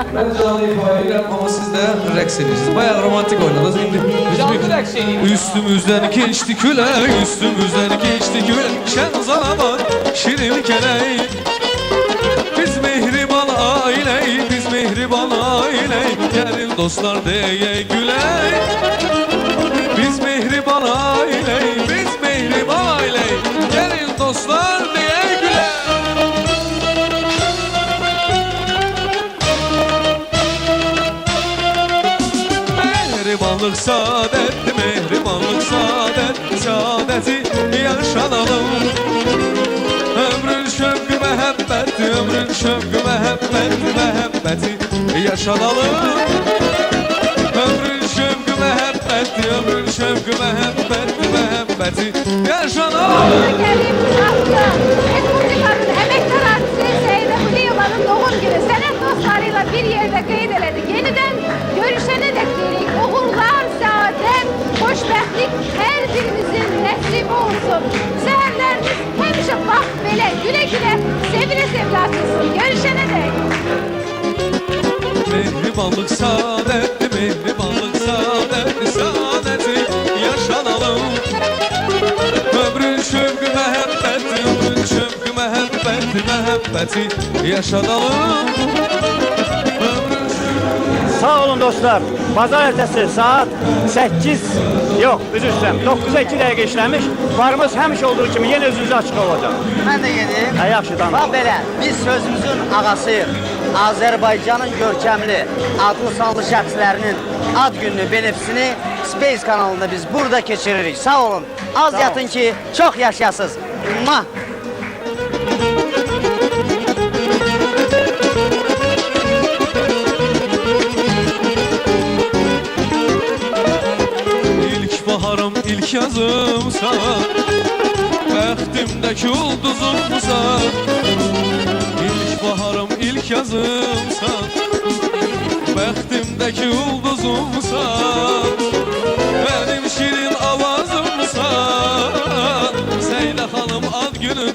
Ben canlı ifadə edirəm, amma siz də rəqs edirsiniz. Bayağı romantik oynadınız. Canlı rəqs edin. Üstümüzden geçti külək, üstümüzden geçti külək. Şən zalamat, şirin kələk. Biz mehriban ailəyik, biz mehriban ailəyik. Gəlin dostlar deyək gülək. Biz mehriban ailəyik, biz mehriban ailəyik. Gəlin dostlar deyək gülək. Mehribanlık saadettir, mehribanlık saadet, saadeti yaşanalım. Ömrün şövkü mehabbeti, ömrün şövkü mehabbeti, mehabbeti yaşanalım. Ömrün şövkü mehabbeti, ömrün şövkü mehabbeti, mehabbeti yaşanalım. Kerim Şahlı, Respublikanın emektar artisti Zeynep Uliyeva'nın doğum günü senet dostlarıyla bir yerde qeyd elədik. Yeniden görüşene dek deyirik. Uğurlar, saadet, xoşbəxtlik her birimizin nəsib olsun. Səhərləriniz həmişə bax belə güle güle sevile sevlasılsın. Görüşene dek. Mehribanlık saadetli, mehribanlık saadetli, saadeti yaşanalım. Ömrün şövkü mehabbeti, ömrün şövkü mehabbeti, mehabbeti yaşanalım. Sağ olun dostlar. Pazar ertesi saat 8, yok üzr istəyirəm, 9'a 2 dəqiqə işləmiş. Barımız həmişə olduğu kimi yenə özünüzə açıq olacaq. Ben de yedim. Yaxşı, tamam. Bax belə, biz sözümüzün ağasıyıq. Azərbaycanın görkəmli, adlı sanlı şəxslərinin ad gününü, benefisini Space kanalında biz burada keçiririk. Sağ olun. Az Sağ yatın ki, çok yaşayasınız. Mwah! İlk baharım, ilk yazımsan, bəxtimdəki ulduzumsan. İlk baharım, ilk yazımsan, bəxtimdəki ulduzumsan. Benim şirin avazımsan, Seylə xanım ad günü